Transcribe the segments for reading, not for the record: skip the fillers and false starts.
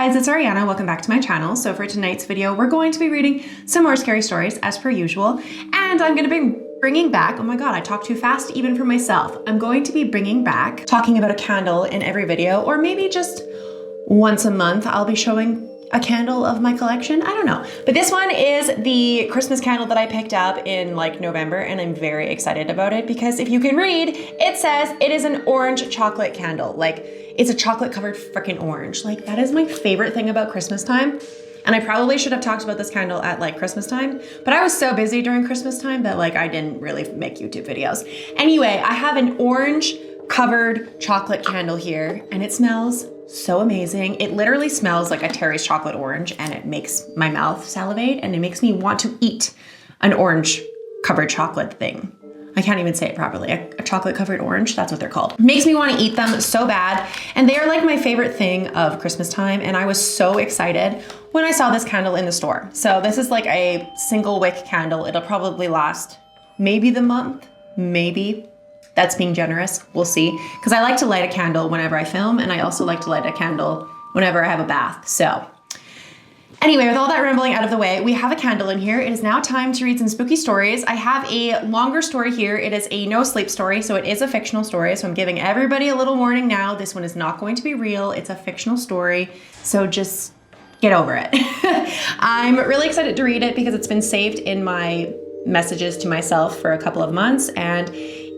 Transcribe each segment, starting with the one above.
guys, it's Ariana. Welcome back to my channel. So for tonight's video, we're going to be reading some more scary stories as per usual. And I'm going to be bringing back, oh my God, I talk too fast even for myself. I'm going to be bringing back talking about a candle in every video, or maybe just once a month I'll be showing a candle of my collection. I don't know. But this one is the Christmas candle that I picked up in like November, and I'm very excited about it because if you can read, it says it is an orange chocolate candle. Like, it's a chocolate covered freaking orange. Like, that is my favorite thing about Christmas time. And I probably should have talked about this candle at like Christmas time, but I was so busy during Christmas time that like I didn't really make YouTube videos. Anyway, I have an orange covered chocolate candle here, and it smells so amazing. It literally smells like a Terry's chocolate orange, and it makes my mouth salivate, and it makes me want to eat an orange covered chocolate thing. I can't even say it properly. A chocolate covered orange, that's what they're called. Makes me want to eat them so bad. And they are like my favorite thing of Christmas time. And I was so excited when I saw this candle in the store. So this is like a single wick candle. It'll probably last maybe the month, maybe. That's being generous, we'll see. Because I like to light a candle whenever I film, and I also like to light a candle whenever I have a bath. So anyway, with all that rambling out of the way, we have a candle in here. It is now time to read some spooky stories. I have a longer story here. It is a no sleep story, so it is a fictional story. So I'm giving everybody a little warning now. This one is not going to be real. It's a fictional story, so just get over it. I'm really excited to read it because it's been saved in my messages to myself for a couple of months, and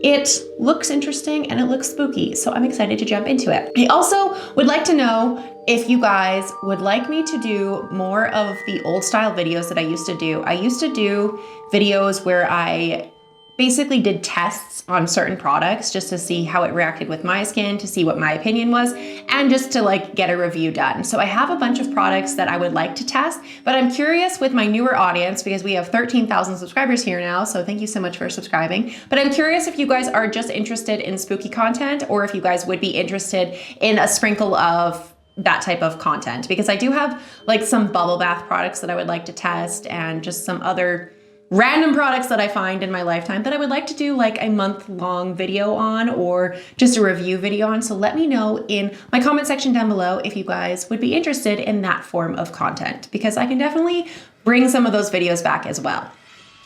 it looks interesting and it looks spooky, so I'm excited to jump into it. I also would like to know if you guys would like me to do more of the old style videos that I used to do. I used to do videos where I basically did tests on certain products just to see how it reacted with my skin, to see what my opinion was, and just to like get a review done. So I have a bunch of products that I would like to test, but I'm curious with my newer audience because we have 13,000 subscribers here now. So thank you so much for subscribing. But I'm curious if you guys are just interested in spooky content, or if you guys would be interested in a sprinkle of that type of content, because I do have like some bubble bath products that I would like to test, and just some other random products that I find in my lifetime that I would like to do like a month-long video on, or just a review video on. So let me know in my comment section down below if you guys would be interested in that form of content, because I can definitely bring some of those videos back as well.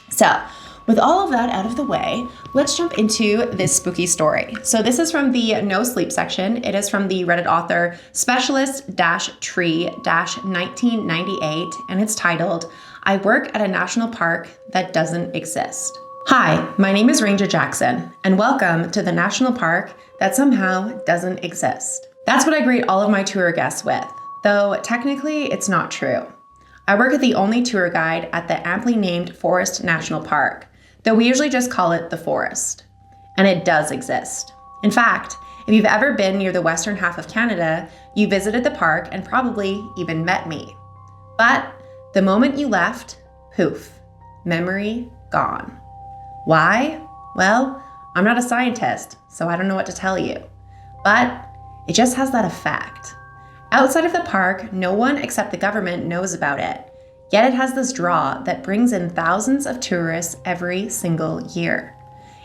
So with all of that out of the way, let's jump into this spooky story. So this is from the No Sleep section. It is from the Reddit author Specialist-Tree-1998, and it's titled, I work at a national park that doesn't exist. Hi, my name is Ranger Jackson, and welcome to the national park that somehow doesn't exist. That's what I greet all of my tour guests with, though technically it's not true. I work as the only tour guide at the aptly named Forest National Park, though we usually just call it the Forest. And it does exist. In fact, if you've ever been near the western half of Canada, you visited the park and probably even met me. But the moment you left, poof, memory gone. Why? Well, I'm not a scientist, so I don't know what to tell you. But it just has that effect. Outside of the park, no one except the government knows about it. Yet it has this draw that brings in thousands of tourists every single year.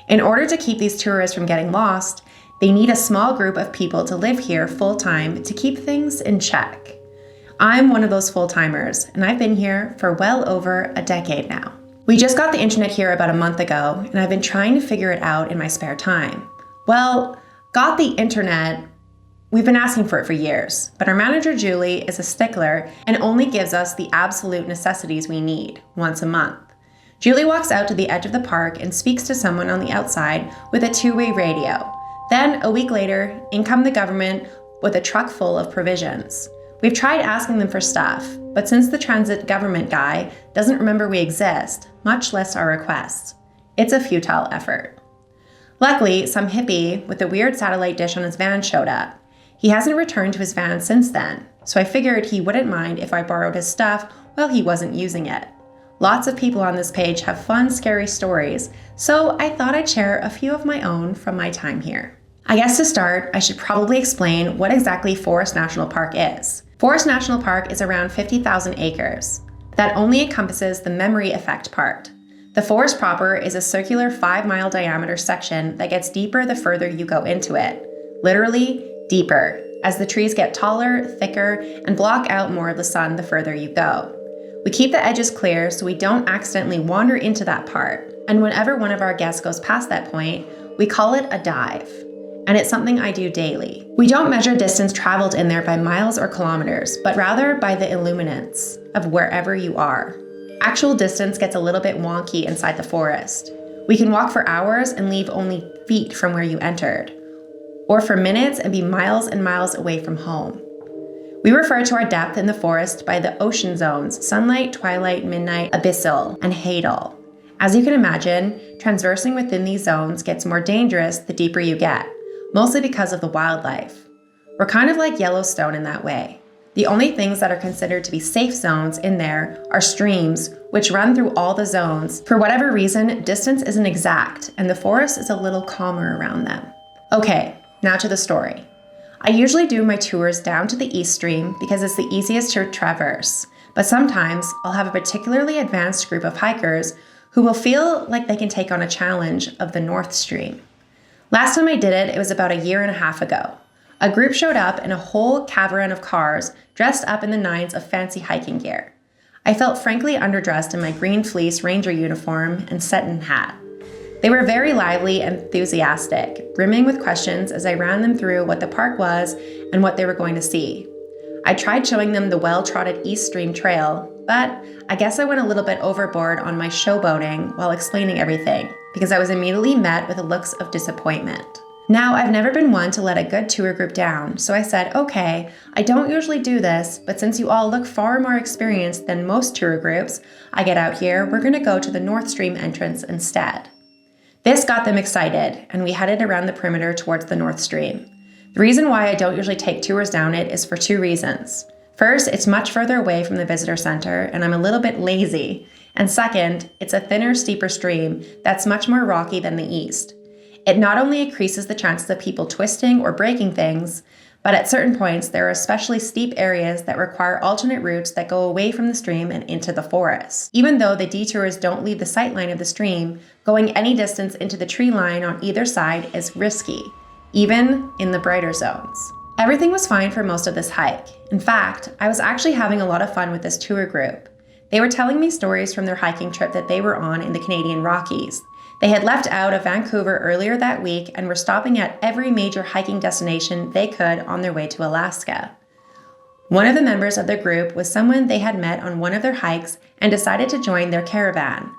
In order to keep these tourists from getting lost, they need a small group of people to live here full-time to keep things in check. I'm one of those full-timers, and I've been here for well over a decade now. We just got the internet here about a month ago, and I've been trying to figure it out in my spare time. Well, got the internet, we've been asking for it for years, but our manager Julie is a stickler and only gives us the absolute necessities we need once a month. Julie walks out to the edge of the park and speaks to someone on the outside with a two-way radio. Then, a week later, in come the government with a truck full of provisions. We've tried asking them for stuff, but since the transit government guy doesn't remember we exist, much less our requests, it's a futile effort. Luckily, some hippie with a weird satellite dish on his van showed up. He hasn't returned to his van since then, so I figured he wouldn't mind if I borrowed his stuff while he wasn't using it. Lots of people on this page have fun, scary stories, so I thought I'd share a few of my own from my time here. I guess to start, I should probably explain what exactly Forest National Park is. Forest National Park is around 50,000 acres. That only encompasses the memory effect part. The forest proper is a circular 5-mile diameter section that gets deeper the further you go into it. Literally, deeper. as the trees get taller, thicker, and block out more of the sun the further you go. We keep the edges clear so we don't accidentally wander into that part, and whenever one of our guests goes past that point, we call it a dive. And it's something I do daily. We don't measure distance traveled in there by miles or kilometers, but rather by the illuminance of wherever you are. Actual distance gets a little bit wonky inside the forest. We can walk for hours and leave only feet from where you entered, or for minutes and be miles and miles away from home. We refer to our depth in the forest by the ocean zones: sunlight, twilight, midnight, abyssal, and hadal. As you can imagine, traversing within these zones gets more dangerous the deeper you get, mostly because of the wildlife. We're kind of like Yellowstone in that way. The only things that are considered to be safe zones in there are streams, which run through all the zones. For whatever reason, distance isn't exact, and the forest is a little calmer around them. Okay, now to the story. I usually do my tours down to the East Stream because it's the easiest to traverse, but sometimes I'll have a particularly advanced group of hikers who will feel like they can take on a challenge of the North Stream. Last time I did it, it was about 1.5 years ago. A group showed up in a whole caravan of cars, dressed up in the nines of fancy hiking gear. I felt frankly underdressed in my green fleece ranger uniform and satin hat. They were very lively and enthusiastic, brimming with questions as I ran them through what the park was and what they were going to see. I tried showing them the well-trodden East Stream Trail, but I guess I went a little bit overboard on my showboating while explaining everything, because I was immediately met with looks of disappointment. Now, I've never been one to let a good tour group down, so I said, okay, I don't usually do this, but since you all look far more experienced than most tour groups I get out here, we're going to go to the North Stream entrance instead. This got them excited, and we headed around the perimeter towards the North Stream. The reason why I don't usually take tours down it is for 2 reasons. First, it's much further away from the visitor center, and I'm a little bit lazy. And second, it's a thinner, steeper stream that's much more rocky than the East. It not only increases the chances of people twisting or breaking things, but at certain points there are especially steep areas that require alternate routes that go away from the stream and into the forest. Even though the detours don't leave the sightline of the stream, going any distance into the tree line on either side is risky, even in the brighter zones. Everything was fine for most of this hike. In fact, I was actually having a lot of fun with this tour group. They were telling me stories from their hiking trip that they were on in the Canadian Rockies. They had left out of Vancouver earlier that week and were stopping at every major hiking destination they could on their way to Alaska. One of the members of their group was someone they had met on one of their hikes and decided to join their caravan.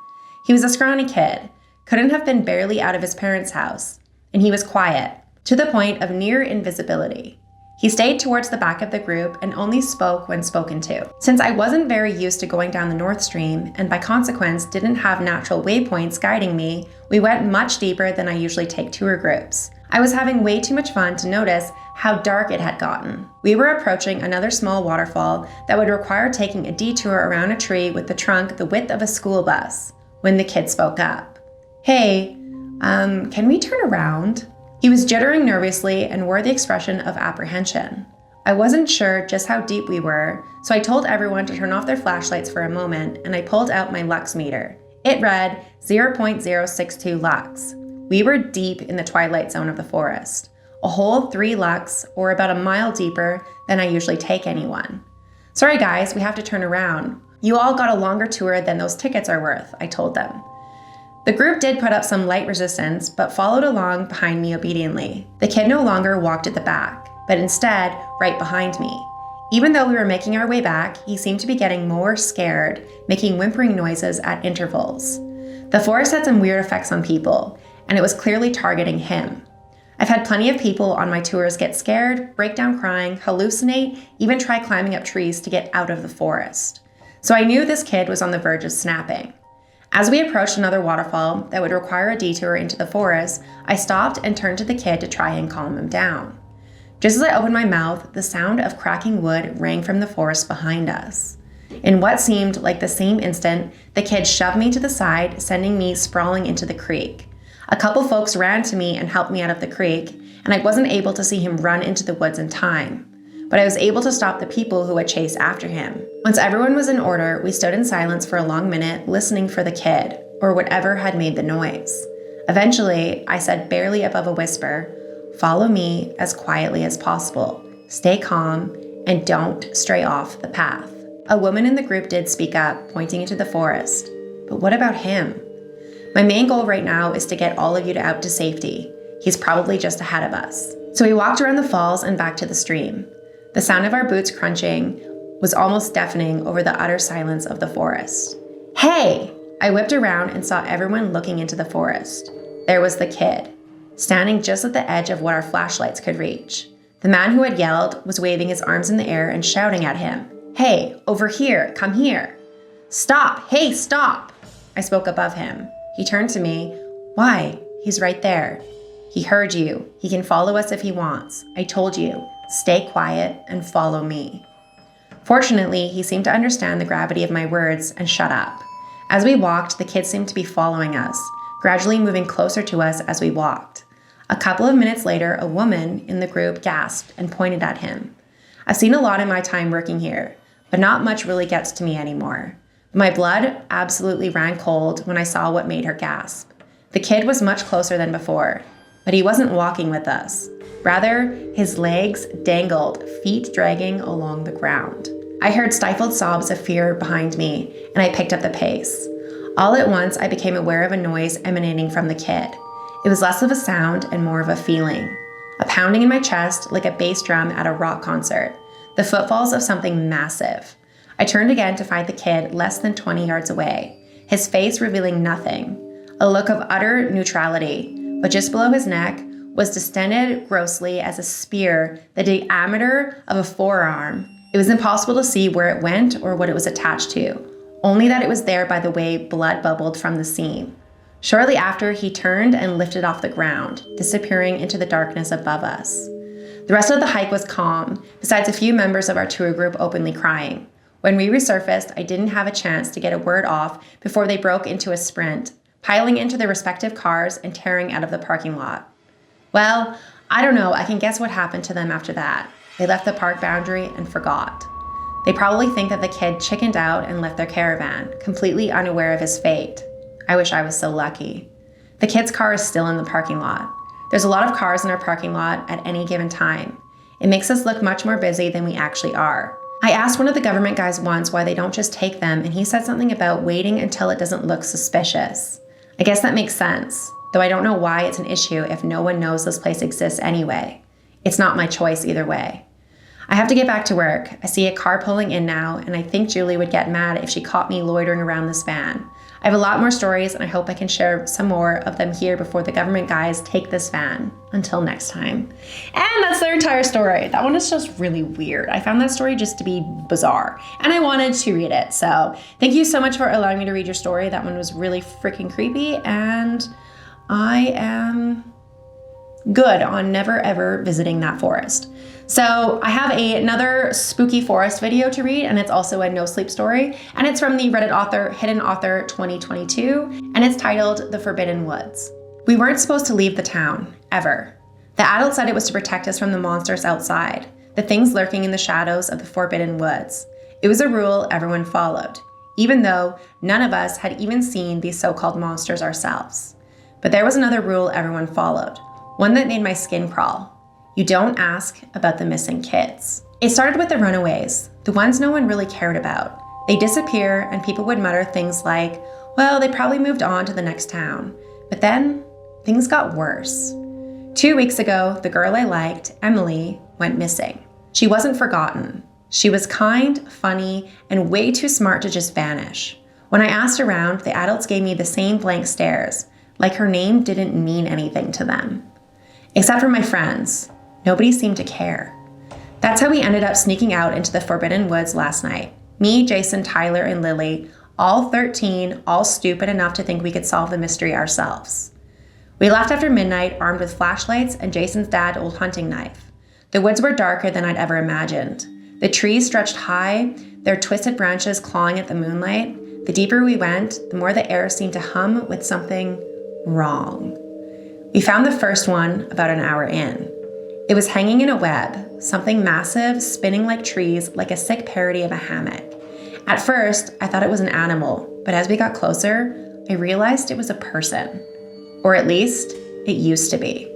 He was a scrawny kid, couldn't have been barely out of his parents' house, and he was quiet, to the point of near invisibility. He stayed towards the back of the group and only spoke when spoken to. Since I wasn't very used to going down the North Stream, and by consequence didn't have natural waypoints guiding me, we went much deeper than I usually take tour groups. I was having way too much fun to notice how dark it had gotten. We were approaching another small waterfall that would require taking a detour around a tree with the trunk the width of a school bus, when the kid spoke up. Hey, can we turn around? He was jittering nervously and wore the expression of apprehension. I wasn't sure just how deep we were, so I told everyone to turn off their flashlights for a moment, and I pulled out my lux meter. It read 0.062 lux. We were deep in the twilight zone of the forest, a whole 3 lux, or about a mile deeper than I usually take anyone. Sorry guys, we have to turn around. You all got a longer tour than those tickets are worth, I told them. The group did put up some light resistance, but followed along behind me obediently. The kid no longer walked at the back, but instead right behind me. Even though we were making our way back, he seemed to be getting more scared, making whimpering noises at intervals. The forest had some weird effects on people, and it was clearly targeting him. I've had plenty of people on my tours get scared, break down crying, hallucinate, even try climbing up trees to get out of the forest. So I knew this kid was on the verge of snapping. As we approached another waterfall that would require a detour into the forest, I stopped and turned to the kid to try and calm him down. Just as I opened my mouth, the sound of cracking wood rang from the forest behind us. In what seemed like the same instant, the kid shoved me to the side, sending me sprawling into the creek. A couple folks ran to me and helped me out of the creek, and I wasn't able to see him run into the woods in time. But I was able to stop the people who would chase after him. Once everyone was in order, we stood in silence for a long minute, listening for the kid, or whatever had made the noise. Eventually, I said barely above a whisper, "Follow me as quietly as possible. stay calm, and don't stray off the path. A woman in the group did speak up, pointing into the forest. But what about him? My main goal right now is to get all of you out to safety. He's probably just ahead of us. So we walked around the falls and back to the stream. The sound of our boots crunching was almost deafening over the utter silence of the forest. Hey! I whipped around and saw everyone looking into the forest. There was the kid, standing just at the edge of what our flashlights could reach. The man who had yelled was waving his arms in the air and shouting at him. Hey, over here, come here. Stop, hey, stop! I spoke above him. He turned to me. Why? He's right there. He heard you. He can follow us if he wants. I told you, stay quiet and follow me. Fortunately, he seemed to understand the gravity of my words and shut up. As we walked, the kids seemed to be following us, gradually moving closer to us as we walked. A couple of minutes later, a woman in the group gasped and pointed at him. I've seen a lot in my time working here, but not much really gets to me anymore. My blood absolutely ran cold when I saw what made her gasp. The kid was much closer than before, but he wasn't walking with us. Rather, his legs dangled, feet dragging along the ground. I heard stifled sobs of fear behind me, and I picked up the pace. All at once, I became aware of a noise emanating from the kid. It was less of a sound and more of a feeling. A pounding in my chest like a bass drum at a rock concert. The footfalls of something massive. I turned again to find the kid less than 20 yards away, his face revealing nothing. A look of utter neutrality, but just below his neck was distended grossly as a spear the diameter of a forearm. It was impossible to see where it went or what it was attached to, only that it was there by the way blood bubbled from the seam. Shortly after, he turned and lifted off the ground, disappearing into the darkness above us. The rest of the hike was calm, besides a few members of our tour group openly crying. When we resurfaced, I didn't have a chance to get a word off before they broke into a sprint, piling into their respective cars and tearing out of the parking lot. Well, I don't know, I can guess what happened to them after that. They left the park boundary and forgot. They probably think that the kid chickened out and left their caravan, completely unaware of his fate. I wish I was so lucky. The kid's car is still in the parking lot. There's a lot of cars in our parking lot at any given time. It makes us look much more busy than we actually are. I asked one of the government guys once why they don't just take them, and he said something about waiting until it doesn't look suspicious. I guess that makes sense, though I don't know why it's an issue if no one knows this place exists anyway. It's not my choice either way. I have to get back to work. I see a car pulling in now, and I think Julie would get mad if she caught me loitering around this van. I have a lot more stories, and I hope I can share some more of them here before the government guys take this van. Until next time. And that's their entire story. That one is just really weird. I found that story just to be bizarre, and I wanted to read it. So thank you so much for allowing me to read your story. That one was really freaking creepy, and I am good on never ever visiting that forest. So I have another spooky forest video to read, and it's also a no sleep story, and it's from the Reddit author Hidden Author 2022, and it's titled The Forbidden Woods. We weren't supposed to leave the town, ever. The adult said it was to protect us from the monsters outside, the things lurking in the shadows of the forbidden woods. It was a rule everyone followed, even though none of us had even seen these so-called monsters ourselves. But there was another rule everyone followed, one that made my skin crawl. You don't ask about the missing kids. It started with the runaways, the ones no one really cared about. They disappear and people would mutter things like, well, they probably moved on to the next town. But then things got worse. 2 weeks ago, the girl I liked, Emily, went missing. She wasn't forgotten. She was kind, funny, and way too smart to just vanish. When I asked around, the adults gave me the same blank stares, like her name didn't mean anything to them. Except for my friends. Nobody seemed to care. That's how we ended up sneaking out into the Forbidden Woods last night. Me, Jason, Tyler, and Lily, all 13, all stupid enough to think we could solve the mystery ourselves. We left after midnight, armed with flashlights and Jason's dad's old hunting knife. The woods were darker than I'd ever imagined. The trees stretched high, their twisted branches clawing at the moonlight. The deeper we went, the more the air seemed to hum with something wrong. We found the first one about an hour in. It was hanging in a web, something massive, spinning like trees, like a sick parody of a hammock. At first, I thought it was an animal, but as we got closer, I realized it was a person. Or at least, it used to be.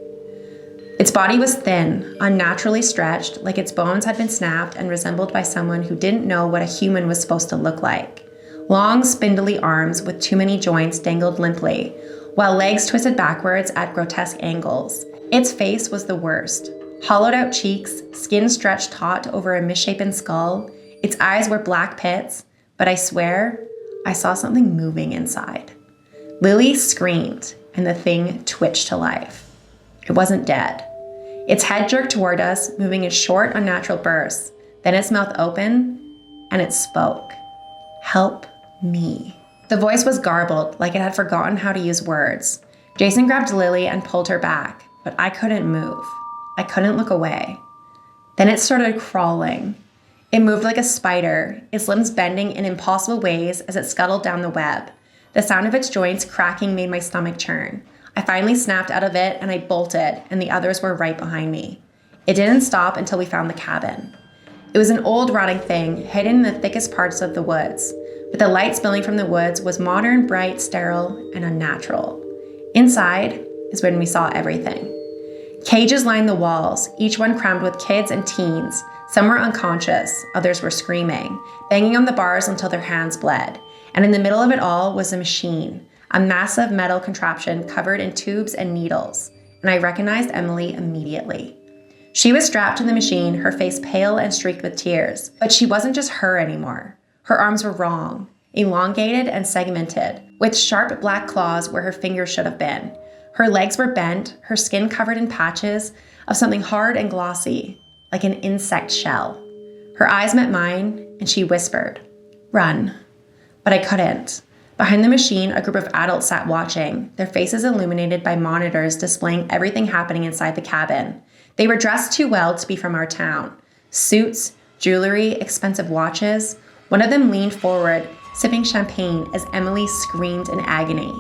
Its body was thin, unnaturally stretched, like its bones had been snapped and resembled by someone who didn't know what a human was supposed to look like. Long, spindly arms with too many joints dangled limply, while legs twisted backwards at grotesque angles. Its face was the worst. Hollowed out cheeks, skin stretched taut over a misshapen skull. Its eyes were black pits, but I swear, I saw something moving inside. Lily screamed, and the thing twitched to life. It wasn't dead. Its head jerked toward us, moving in short, unnatural bursts. Then its mouth opened, and it spoke. Help me. The voice was garbled, like it had forgotten how to use words. Jason grabbed Lily and pulled her back, but I couldn't move. I couldn't look away. Then it started crawling. It moved like a spider, its limbs bending in impossible ways as it scuttled down the web. The sound of its joints cracking made my stomach churn. I finally snapped out of it and I bolted, and the others were right behind me. It didn't stop until we found the cabin. It was an old rotting thing, hidden in the thickest parts of the woods, but the light spilling from the woods was modern, bright, sterile, and unnatural. Inside is when we saw everything. Cages lined the walls, each one crammed with kids and teens. Some were unconscious, others were screaming, banging on the bars until their hands bled. And in the middle of it all was a machine, a massive metal contraption covered in tubes and needles. And I recognized Emily immediately. She was strapped to the machine, her face pale and streaked with tears. But she wasn't just her anymore. Her arms were wrong, elongated and segmented, with sharp black claws where her fingers should have been. Her legs were bent, her skin covered in patches of something hard and glossy, like an insect shell. Her eyes met mine, and she whispered, "Run." But I couldn't. Behind the machine, a group of adults sat watching, their faces illuminated by monitors displaying everything happening inside the cabin. They were dressed too well to be from our town. Suits, jewelry, expensive watches. One of them leaned forward, sipping champagne as Emily screamed in agony.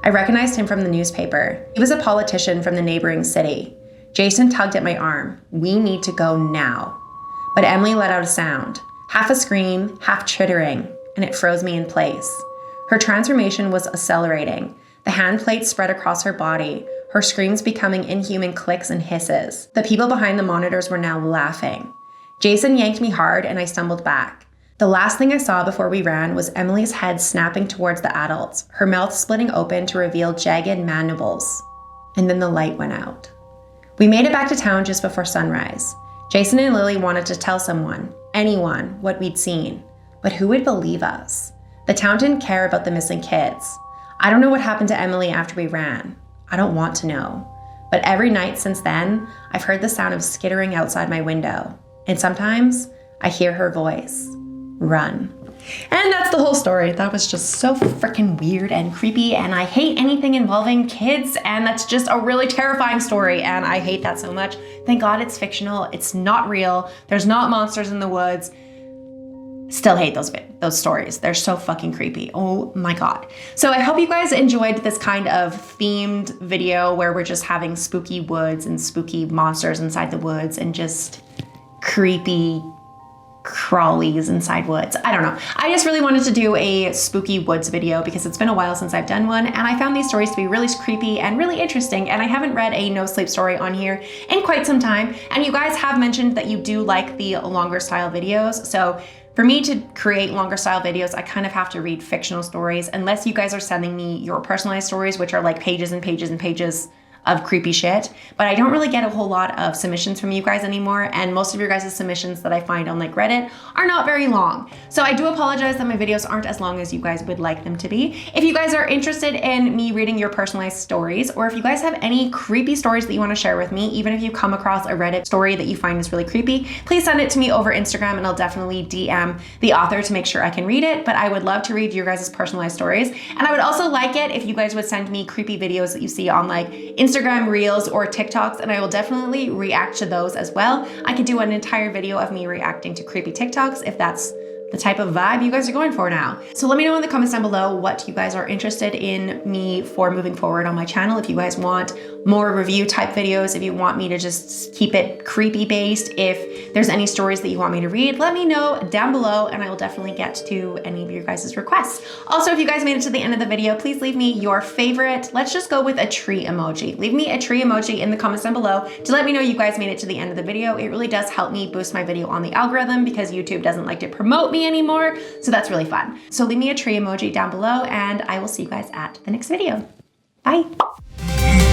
I recognized him from the newspaper. He was a politician from the neighboring city. Jason tugged at my arm. "We need to go now." But Emily let out a sound, half a scream, half chittering, and it froze me in place. Her transformation was accelerating. The hand plates spread across her body, her screams becoming inhuman clicks and hisses. The people behind the monitors were now laughing. Jason yanked me hard and I stumbled back. The last thing I saw before we ran was Emily's head snapping towards the adults, her mouth splitting open to reveal jagged mandibles. And then the light went out. We made it back to town just before sunrise. Jason and Lily wanted to tell someone, anyone, what we'd seen. But who would believe us? The town didn't care about the missing kids. I don't know what happened to Emily after we ran. I don't want to know. But every night since then, I've heard the sound of skittering outside my window. And sometimes I hear her voice. Run. And that's the whole story. That was just so freaking weird and creepy, and I hate anything involving kids, and that's just a really terrifying story, and I hate that so much. Thank God it's fictional. It's not real. There's not monsters in the woods. Still hate those stories. They're so fucking creepy. Oh my God. So I hope you guys enjoyed this kind of themed video where we're just having spooky woods and spooky monsters inside the woods and just creepy crawlies inside woods. I don't know. I just really wanted to do a spooky woods video because it's been a while since I've done one, and I found these stories to be really creepy and really interesting, and I haven't read a no sleep story on here in quite some time, and you guys have mentioned that you do like the longer style videos, so for me to create longer style videos, I kind of have to read fictional stories unless you guys are sending me your personalized stories, which are like pages and pages and pages of creepy shit, but I don't really get a whole lot of submissions from you guys anymore, and most of your guys' submissions that I find on like Reddit are not very long. So I do apologize that my videos aren't as long as you guys would like them to be. If you guys are interested in me reading your personalized stories, or if you guys have any creepy stories that you want to share with me, even if you come across a Reddit story that you find is really creepy, please send it to me over Instagram and I'll definitely DM the author to make sure I can read it, but I would love to read your guys' personalized stories. And I would also like it if you guys would send me creepy videos that you see on like Instagram Reels or TikToks, and I will definitely react to those as well. I could do an entire video of me reacting to creepy TikToks if that's the type of vibe you guys are going for now. So let me know in the comments down below what you guys are interested in me for moving forward on my channel. If you guys want more review type videos, if you want me to just keep it creepy based, if there's any stories that you want me to read, let me know down below and I will definitely get to any of your guys' requests. Also, if you guys made it to the end of the video, please leave me your favorite, let's just go with a tree emoji. Leave me a tree emoji in the comments down below to let me know you guys made it to the end of the video. It really does help me boost my video on the algorithm because YouTube doesn't like to promote me anymore. So that's really fun. So leave me a tree emoji down below and I will see you guys at the next video. Bye.